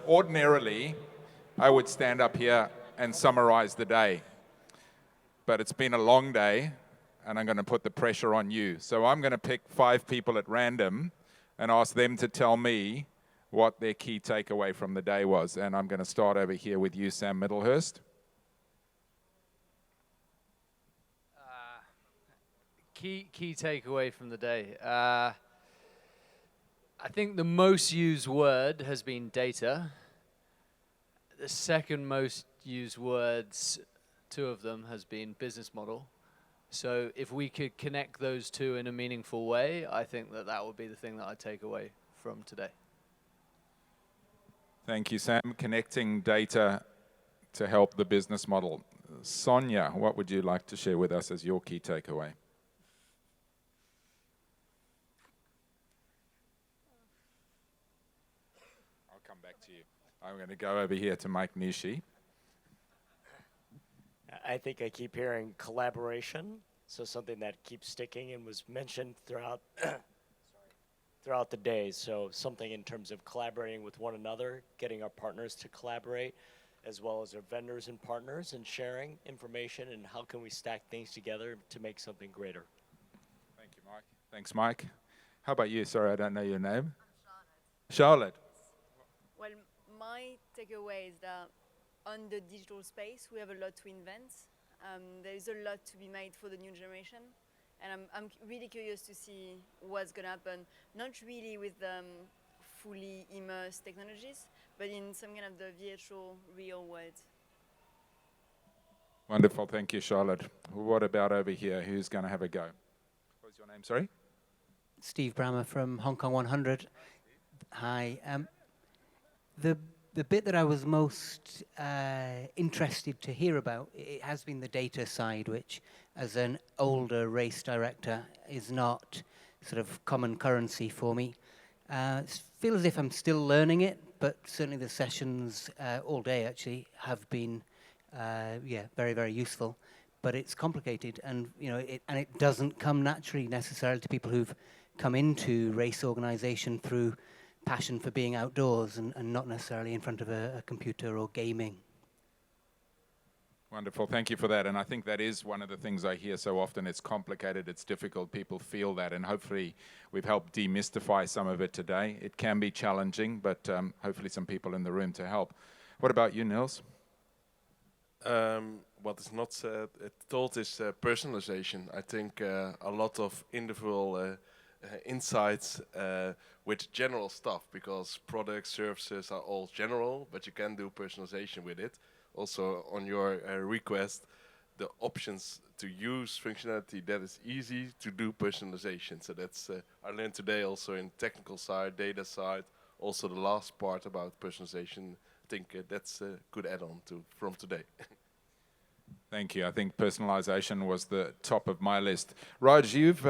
Ordinarily, I would stand up here and summarize the day. But it's been a long day, and I'm going to put the pressure on you. So I'm going to pick 5 people at random and ask them to tell me what their key takeaway from the day was. And I'm going to start over here with you, Sam Middlehurst. Key takeaway from the day. I think the most used word has been data. The second most used words, 2 of them, has been business model. So if we could connect those 2 in a meaningful way, I think that would be the thing that I'd take away from today. Thank you, Sam. Connecting data to help the business model. Sonia, what would you like to share with us as your key takeaway? I'll come back to you. I'm going to go over here to Mike Nishi. I think I keep hearing collaboration, so something that keeps sticking and was mentioned throughout throughout the day. So something in terms of collaborating with one another, getting our partners to collaborate, as well as our vendors and partners, and sharing information and how can we stack things together to make something greater. Thank you, Mike. Thanks, Mike. How about you? Sorry, I don't know your name. I'm Charlotte. Well, my takeaway is that on the digital space, we have a lot to invent. There is a lot to be made for the new generation. And I'm really curious to see what's going to happen, not really with fully immersed technologies, but in some kind of the virtual, real world. Wonderful. Thank you, Charlotte. What about over here? Who's going to have a go? What was your name? Sorry? Steve Brammer from Hong Kong 100. Hi. The bit that I was most interested to hear about, it has been the data side, which, as an older race director, is not sort of common currency for me. It feels as if I'm still learning it, but certainly the sessions all day actually have been, very, very useful. But it's complicated, and it doesn't come naturally necessarily to people who've come into race organization through passion for being outdoors and not necessarily in front of a computer or gaming. Wonderful. Thank you for that. And I think that is one of the things I hear so often. It's complicated, it's difficult, people feel that, and hopefully we've helped demystify some of it today. It can be challenging, but hopefully some people in the room to help. What about you, Niels? What is not told is personalization. I think a lot of individual insights with general stuff, because products, services are all general, but you can do personalization with it. Also, on your request, the options to use functionality that is easy to do personalization. So that's I learned today also in technical side, data side, also the last part about personalization. I think that's a good add-on from today. Thank you. I think personalization was the top of my list. Raj, you've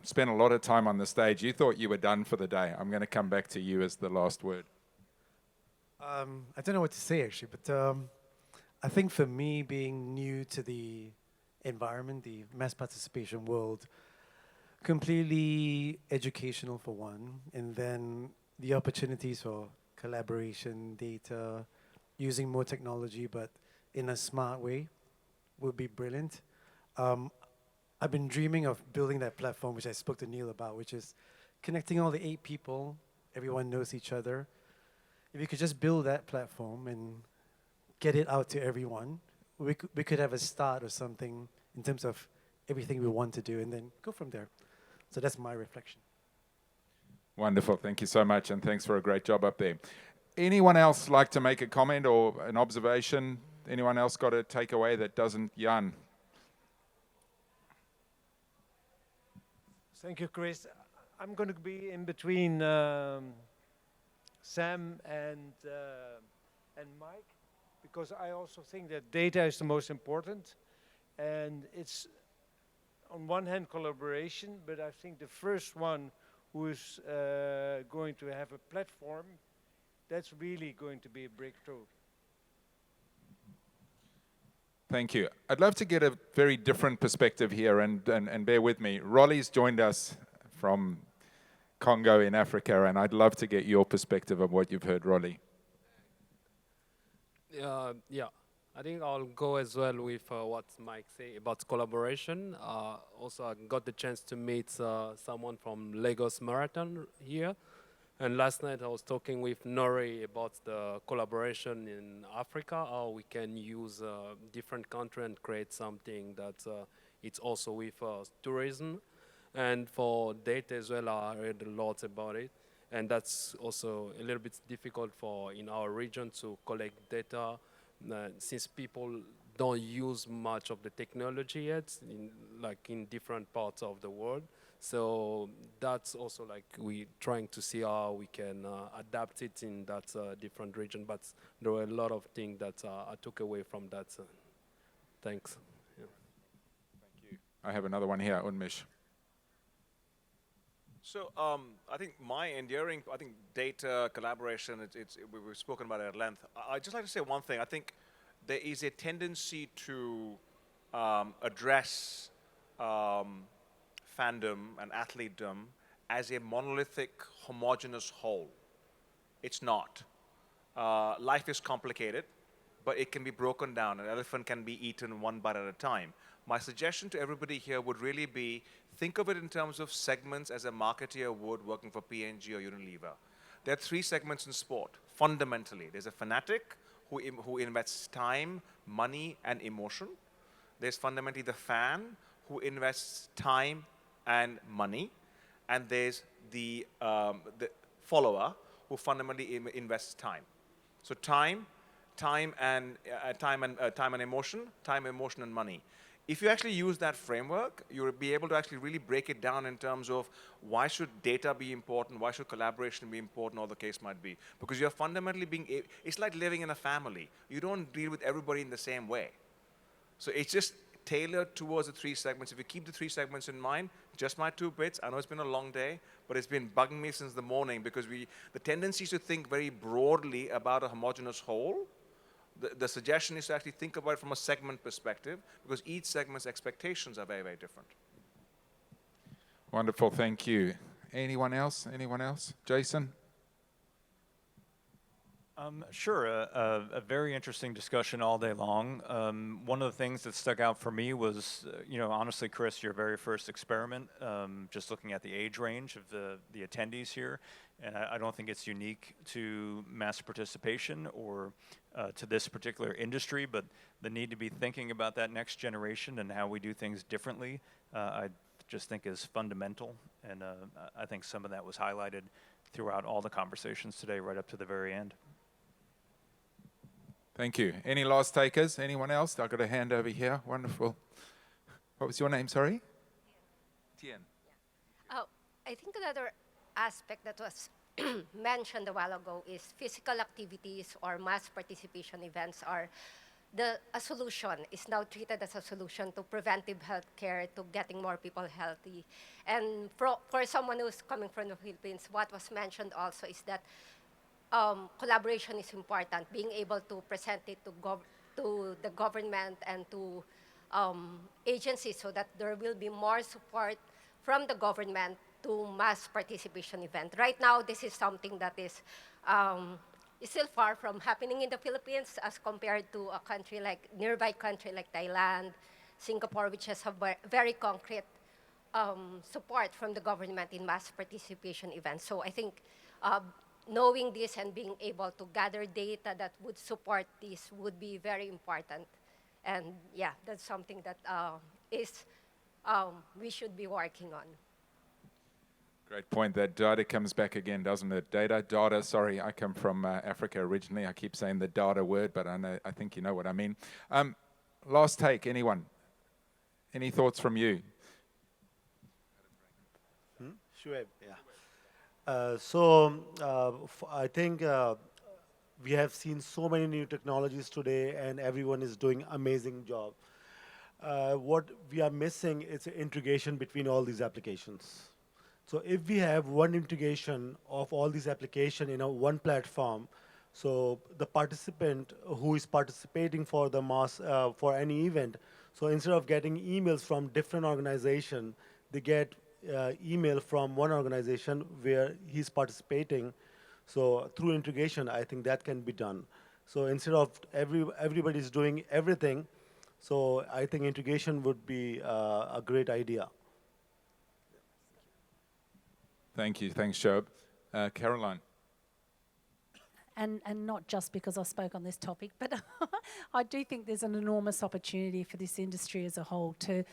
spent a lot of time on the stage. You thought you were done for the day. I'm going to come back to you as the last word. I don't know what to say, actually, but I think for me, being new to the environment, the mass participation world, completely educational for one, and then the opportunities for collaboration, data, using more technology, but in a smart way, would be brilliant. I've been dreaming of building that platform, which I spoke to Neil about, which is connecting all the 8 people. Everyone knows each other. If you could just build that platform and get it out to everyone, we could have a start or something in terms of everything we want to do, and then go from there. So that's my reflection. Wonderful. Thank you so much, and thanks for a great job up there. Anyone else like to make a comment or an observation? Anyone else got a takeaway that doesn't? Jan? Thank you, Chris. I'm going to be in between Sam and Mike, because I also think that data is the most important, and it's on one hand collaboration, but I think the first one who is going to have a platform, that's really going to be a breakthrough. Thank you. I'd love to get a very different perspective here, and bear with me. Rolly's joined us from Congo in Africa, and I'd love to get your perspective of what you've heard, Rolly. Yeah, I think I'll go as well with what Mike say about collaboration. Also, I got the chance to meet someone from Lagos Marathon here. And last night I was talking with Nori about the collaboration in Africa, how we can use different country and create something that it's also with tourism. And for data as well, I read a lot about it. And that's also a little bit difficult for in our region to collect data since people don't use much of the technology yet, like in different parts of the world. So that's also like we trying to see how we can adapt it in that different region. But there were a lot of things that I took away from that. Thanks. Yeah. Thank you. I have another one here, Unmish. So I think data collaboration, we've spoken about it at length. I'd just like to say one thing. I think there is a tendency to address fandom and athletedom as a monolithic, homogeneous whole. It's not. Life is complicated, but it can be broken down. An elephant can be eaten one bite at a time. My suggestion to everybody here would really be, think of it in terms of segments as a marketeer would working for P&G or Unilever. There are 3 segments in sport, fundamentally. There's a fanatic who invests time, money, and emotion. There's fundamentally the fan who invests time and money. And there's the follower who fundamentally invests time. So time and emotion, and money. If you actually use that framework, you'll be able to actually really break it down in terms of why should data be important, why should collaboration be important, or the case might be. Because you're fundamentally it's like living in a family. You don't deal with everybody in the same way. So it's just tailored towards the 3 segments. If you keep the 3 segments in mind, just my 2 bits. I know it's been a long day, but it's been bugging me since the morning because the tendency is to think very broadly about a homogeneous whole. The suggestion is to actually think about it from a segment perspective because each segment's expectations are very, very different. Wonderful, thank you. Anyone else? Jason? Sure, a very interesting discussion all day long. One of the things that stuck out for me was, honestly, Chris, your very first experiment, just looking at the age range of the attendees here. And I don't think it's unique to mass participation or to this particular industry, but the need to be thinking about that next generation and how we do things differently, I just think is fundamental. And I think some of that was highlighted throughout all the conversations today, right up to the very end. Thank you. Any last takers? Anyone else? I've got a hand over here. Wonderful. What was your name, sorry? Tien. Oh, I think another aspect that was mentioned a while ago is physical activities or mass participation events are a solution, is now treated as a solution to preventive health care, to getting more people healthy. And for someone who's coming from the Philippines, what was mentioned also is that collaboration is important, being able to present it to the government and to agencies so that there will be more support from the government to mass participation event. Right now, this is something that is still far from happening in the Philippines as compared to a country like, nearby country like Thailand, Singapore, which has a very concrete support from the government in mass participation events. So I think knowing this and being able to gather data that would support this would be very important. And yeah, that's something that we should be working on. Great point. That data comes back again, doesn't it? Data, sorry, I come from Africa originally. I keep saying the data word, but I think you know what I mean. Last take, anyone? Any thoughts from you? Sure, yeah. I think we have seen so many new technologies today and everyone is doing amazing job. What we are missing is integration between all these applications. So if we have one integration of all these applications in one platform, So the participant who is participating for the mass for any event, so instead of getting emails from different organization, they get email from one organization where he's participating. So through integration, I think that can be done. So instead of everybody's doing everything, so I think integration would be a great idea. Thank you. Thanks, Shoaib. Caroline. And not just because I spoke on this topic, but I do think there's an enormous opportunity for this industry as a whole to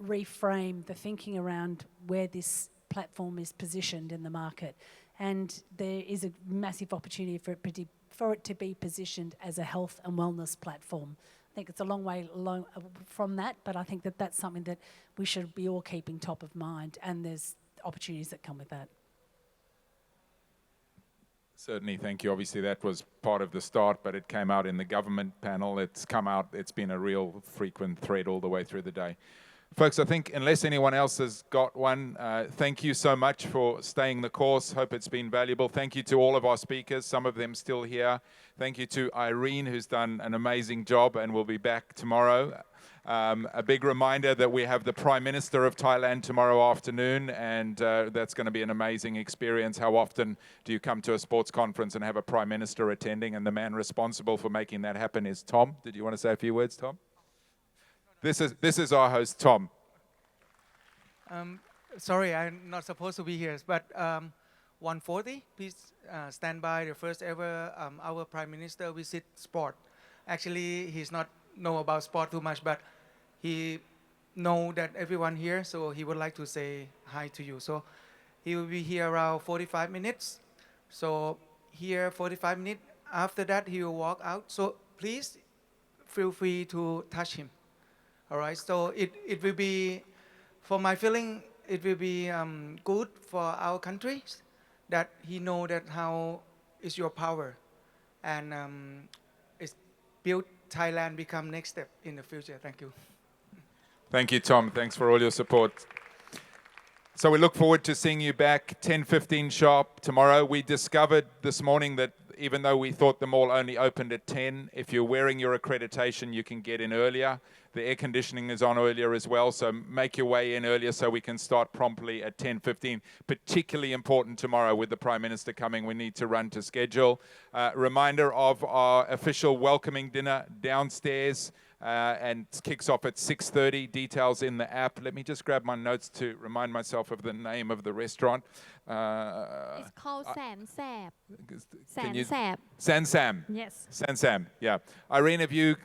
reframe the thinking around where this platform is positioned in the market. And there is a massive opportunity for it to be positioned as a health and wellness platform. I think it's a long way from that, but I think that that's something that we should be all keeping top of mind, and there's opportunities that come with that. Certainly, thank you. Obviously, that was part of the start, but it came out in the government panel. It's come out, it's been a real frequent thread all the way through the day. Folks, I think unless anyone else has got one, thank you so much for staying the course. Hope it's been valuable. Thank you to all of our speakers, some of them still here. Thank you to Irene, who's done an amazing job and will be back tomorrow. A big reminder that we have the Prime Minister of Thailand tomorrow afternoon, and that's going to be an amazing experience. How often do you come to a sports conference and have a Prime Minister attending? And the man responsible for making that happen is Tom. Did you want to say a few words, Tom? This is our host, Tom. Sorry, I'm not supposed to be here, but 1:40, please stand by. The first ever our Prime Minister visit sport. Actually, he's not know about sport too much, but he know that everyone here, so he would like to say hi to you. So he will be here around 45 minutes. So here 45 minutes. After that, he will walk out. So please feel free to touch him. All right. So it will be, for my feeling, it will be good for our country that he know that how is your power, and it's built Thailand become next step in the future. Thank you. Thank you, Tom. Thanks for all your support. So we look forward to seeing you back 10:15 sharp tomorrow. We discovered this morning that even though we thought the mall only opened at 10, if you're wearing your accreditation, you can get in earlier. The air conditioning is on earlier as well, so make your way in earlier so we can start promptly at 10:15. Particularly important tomorrow with the Prime Minister coming, we need to run to schedule. Reminder of our official welcoming dinner downstairs, and kicks off at 6:30. Details in the app. Let me just grab my notes to remind myself of the name of the restaurant. It's called San Sap. San Sap. San Sam. Yes. San Sam, yeah. Irene, have you...